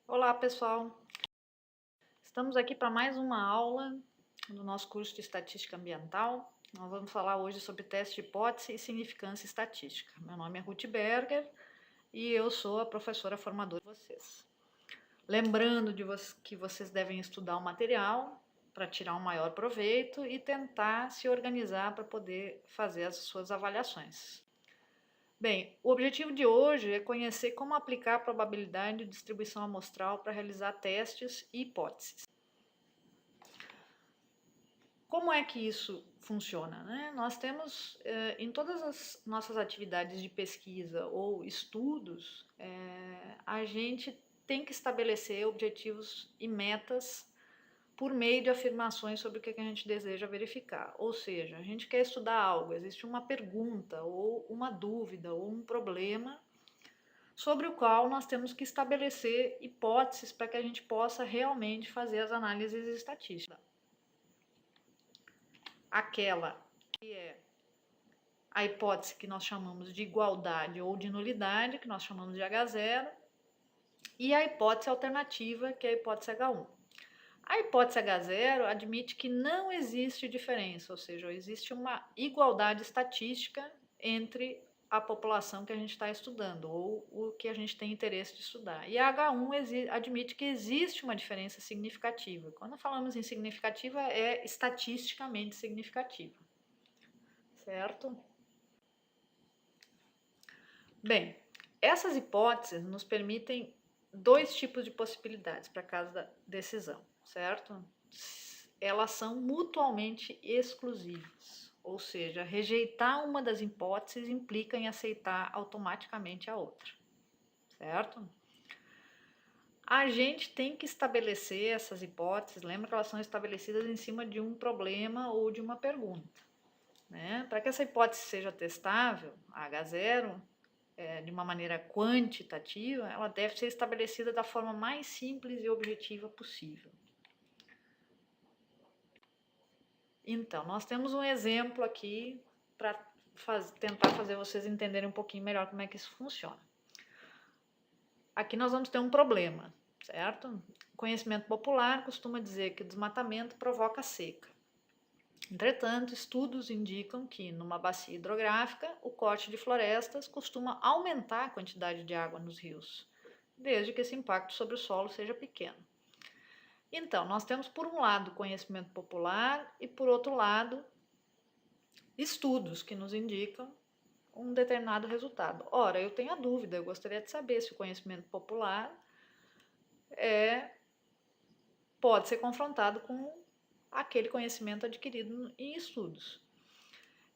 Olá, pessoal! Estamos aqui para mais uma aula do nosso curso de Estatística Ambiental. Nós vamos falar hoje sobre teste de hipótese e significância estatística. Meu nome é Ruth Berger e eu sou a professora formadora de vocês. Lembrando que vocês devem estudar o material para tirar um maior proveito e tentar se organizar para poder fazer as suas avaliações. Bem, o objetivo de hoje é conhecer como aplicar a probabilidade de distribuição amostral para realizar testes e hipóteses. Como é que isso funciona, né? Nós temos, em todas as nossas atividades de pesquisa ou estudos, a gente tem que estabelecer objetivos e metas por meio de afirmações sobre o que a gente deseja verificar. Ou seja, a gente quer estudar algo, existe uma pergunta, ou uma dúvida, ou um problema sobre o qual nós temos que estabelecer hipóteses para que a gente possa realmente fazer as análises estatísticas. Aquela que é a hipótese que nós chamamos de igualdade ou de nulidade, que nós chamamos de H0, e a hipótese alternativa, que é a hipótese H1. A hipótese H0 admite que não existe diferença, ou seja, existe uma igualdade estatística entre a população que a gente está estudando, ou o que a gente tem interesse de estudar. E a H1 admite que existe uma diferença significativa. Quando falamos em significativa, é estatisticamente significativa. Certo? Bem, essas hipóteses nos permitem dois tipos de possibilidades para cada decisão, certo? Elas são mutuamente exclusivas, ou seja, rejeitar uma das hipóteses implica em aceitar automaticamente a outra, certo? A gente tem que estabelecer essas hipóteses, lembra que elas são estabelecidas em cima de um problema ou de uma pergunta, né? Para que essa hipótese seja testável, a H0, de uma maneira quantitativa, ela deve ser estabelecida da forma mais simples e objetiva possível. Então, nós temos um exemplo aqui para tentar fazer vocês entenderem um pouquinho melhor como é que isso funciona. Aqui nós vamos ter um problema, certo? O conhecimento popular costuma dizer que o desmatamento provoca seca. Entretanto, estudos indicam que, numa bacia hidrográfica, o corte de florestas costuma aumentar a quantidade de água nos rios, desde que esse impacto sobre o solo seja pequeno. Então, nós temos, por um lado, conhecimento popular e, por outro lado, estudos que nos indicam um determinado resultado. Ora, eu tenho a dúvida, eu gostaria de saber se o conhecimento popular pode ser confrontado com aquele conhecimento adquirido em estudos.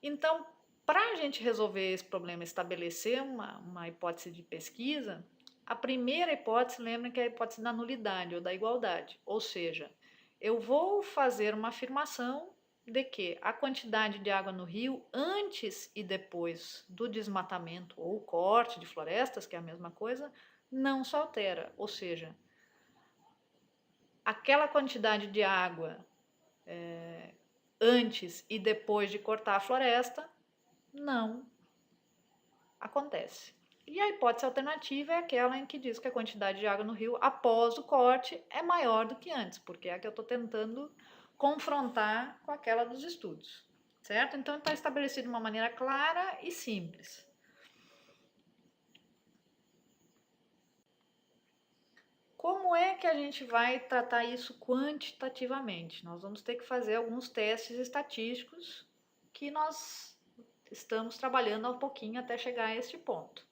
Então, para a gente resolver esse problema, estabelecer uma hipótese de pesquisa, a primeira hipótese, lembra que é a hipótese da nulidade ou da igualdade, ou seja, eu vou fazer uma afirmação de que a quantidade de água no rio antes e depois do desmatamento ou corte de florestas, que é a mesma coisa, não se altera, ou seja, aquela quantidade de água antes e depois de cortar a floresta não acontece. E a hipótese alternativa é aquela em que diz que a quantidade de água no rio após o corte é maior do que antes, porque é a que eu estou tentando confrontar com aquela dos estudos, certo? Então está estabelecido de uma maneira clara e simples. Como é que a gente vai tratar isso quantitativamente? Nós vamos ter que fazer alguns testes estatísticos que nós estamos trabalhando um pouquinho até chegar a este ponto.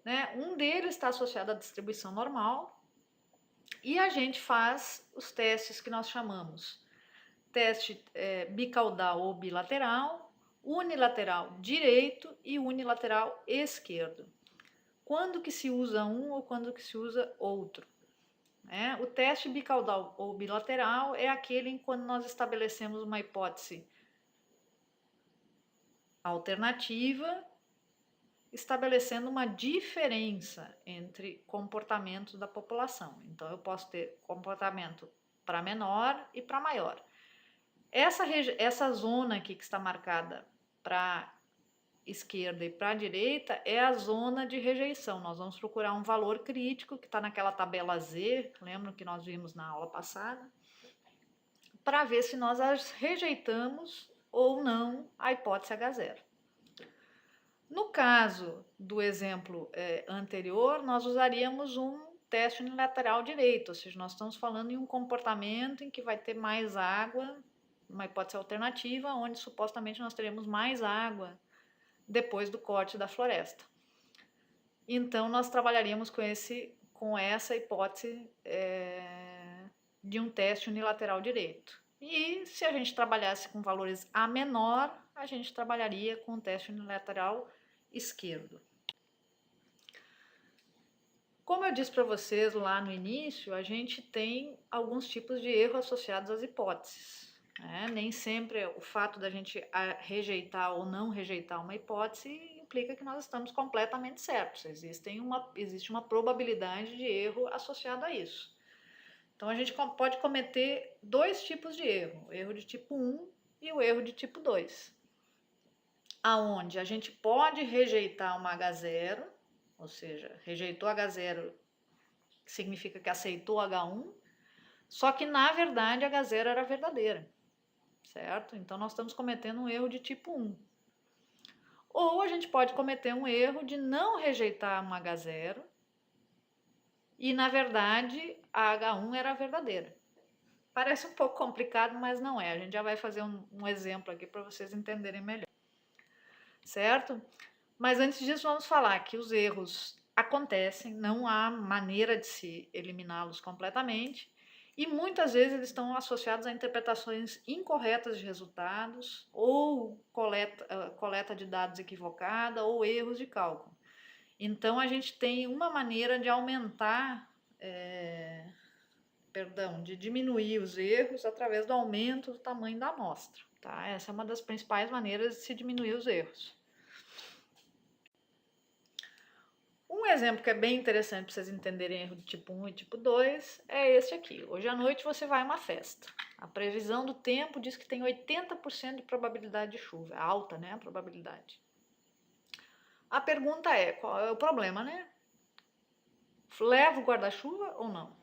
Né? Um deles está associado à distribuição normal e a gente faz os testes que nós chamamos teste bicaudal ou bilateral, unilateral direito e unilateral esquerdo. Quando que se usa um ou quando que se usa outro? Né? O teste bicaudal ou bilateral é aquele em quando nós estabelecemos uma hipótese alternativa, estabelecendo uma diferença entre comportamentos da população. Então, eu posso ter comportamento para menor e para maior. Essa zona aqui que está marcada para esquerda e para a direita é a zona de rejeição. Nós vamos procurar um valor crítico que está naquela tabela Z, lembram que nós vimos na aula passada, para ver se nós rejeitamos ou não a hipótese H0. No caso do exemplo anterior, nós usaríamos um teste unilateral direito, ou seja, nós estamos falando em um comportamento em que vai ter mais água, uma hipótese alternativa, onde supostamente nós teremos mais água depois do corte da floresta. Então, nós trabalharíamos com essa hipótese de um teste unilateral direito. E se a gente trabalhasse com valores A menor, a gente trabalharia com o teste unilateral esquerdo. Como eu disse para vocês lá no início, a gente tem alguns tipos de erro associados às hipóteses. Nem sempre o fato da gente rejeitar ou não rejeitar uma hipótese implica que nós estamos completamente certos. Existe uma probabilidade de erro associada a isso. Então, a gente pode cometer dois tipos de erro, o erro de tipo 1 e o erro de tipo 2. Aonde a gente pode rejeitar uma H0, ou seja, rejeitou H0, que significa que aceitou H1, só que na verdade H0 era verdadeira, certo? Então nós estamos cometendo um erro de tipo 1. Ou a gente pode cometer um erro de não rejeitar uma H0 e na verdade a H1 era verdadeira. Parece um pouco complicado, mas não é. A gente já vai fazer um exemplo aqui para vocês entenderem melhor. Certo? Mas antes disso, vamos falar que os erros acontecem, não há maneira de se eliminá-los completamente, e muitas vezes eles estão associados a interpretações incorretas de resultados, ou coleta de dados equivocada, ou erros de cálculo. Então, a gente tem uma maneira de aumentar, de diminuir os erros através do aumento do tamanho da amostra. Tá? Essa é uma das principais maneiras de se diminuir os erros. Um exemplo que é bem interessante para vocês entenderem erro de tipo 1 e tipo 2 é esse aqui. Hoje à noite você vai a uma festa. A previsão do tempo diz que tem 80% de probabilidade de chuva. É alta, né, a probabilidade. A pergunta é, qual é o problema, né? Leva o guarda-chuva ou não?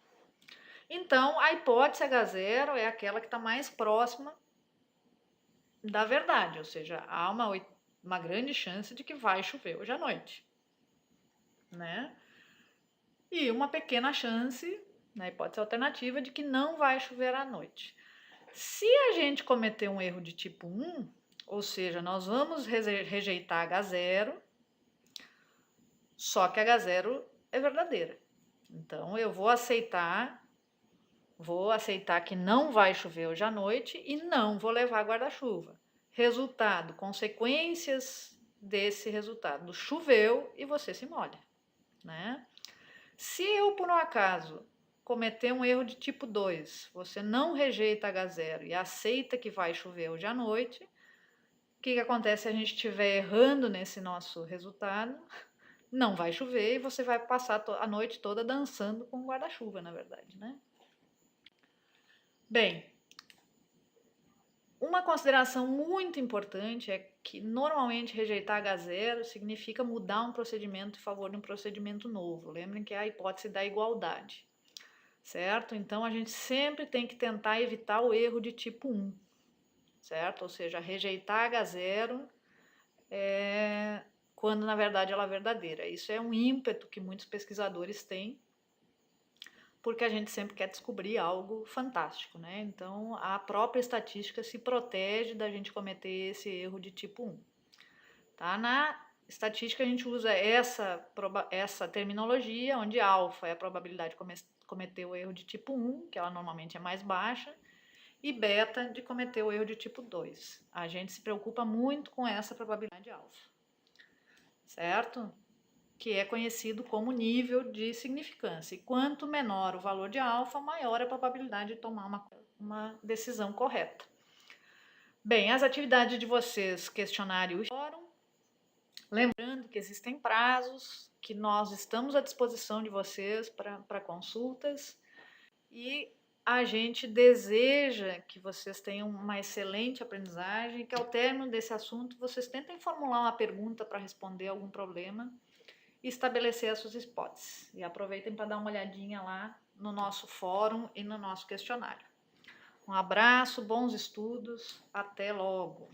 Então, a hipótese H0 é aquela que está mais próxima da verdade, ou seja, há uma grande chance de que vai chover hoje à noite, né? E uma pequena chance, na hipótese alternativa, de que não vai chover à noite. Se a gente cometer um erro de tipo 1, ou seja, nós vamos rejeitar H0, só que H0 é verdadeira. Então, eu vou aceitar que não vai chover hoje à noite e não vou levar guarda-chuva. Resultado, consequências desse resultado. Choveu e você se molha, né? Se eu, por um acaso, cometer um erro de tipo 2, você não rejeita H0 e aceita que vai chover hoje à noite, o que acontece se a gente estiver errando nesse nosso resultado? Não vai chover e você vai passar a noite toda dançando com guarda-chuva, na verdade, né? Bem, uma consideração muito importante é que normalmente rejeitar H0 significa mudar um procedimento em favor de um procedimento novo. Lembrem que é a hipótese da igualdade, certo? Então a gente sempre tem que tentar evitar o erro de tipo 1, certo? Ou seja, rejeitar H0 quando na verdade ela é verdadeira. Isso é um ímpeto que muitos pesquisadores têm, porque a gente sempre quer descobrir algo fantástico, né? Então, a própria estatística se protege da gente cometer esse erro de tipo 1. Tá? Na estatística, a gente usa essa terminologia, onde alfa é a probabilidade de cometer o erro de tipo 1, que ela normalmente é mais baixa, e beta de cometer o erro de tipo 2. A gente se preocupa muito com essa probabilidade alfa, certo? Que é conhecido como nível de significância. E quanto menor o valor de alfa, maior a probabilidade de tomar uma decisão correta. Bem, as atividades de vocês, questionário e fórum. Lembrando que existem prazos, que nós estamos à disposição de vocês para consultas. E a gente deseja que vocês tenham uma excelente aprendizagem, que ao término desse assunto vocês tentem formular uma pergunta para responder algum problema e estabelecer as suas hipóteses. E aproveitem para dar uma olhadinha lá no nosso fórum e no nosso questionário. Um abraço, bons estudos, até logo!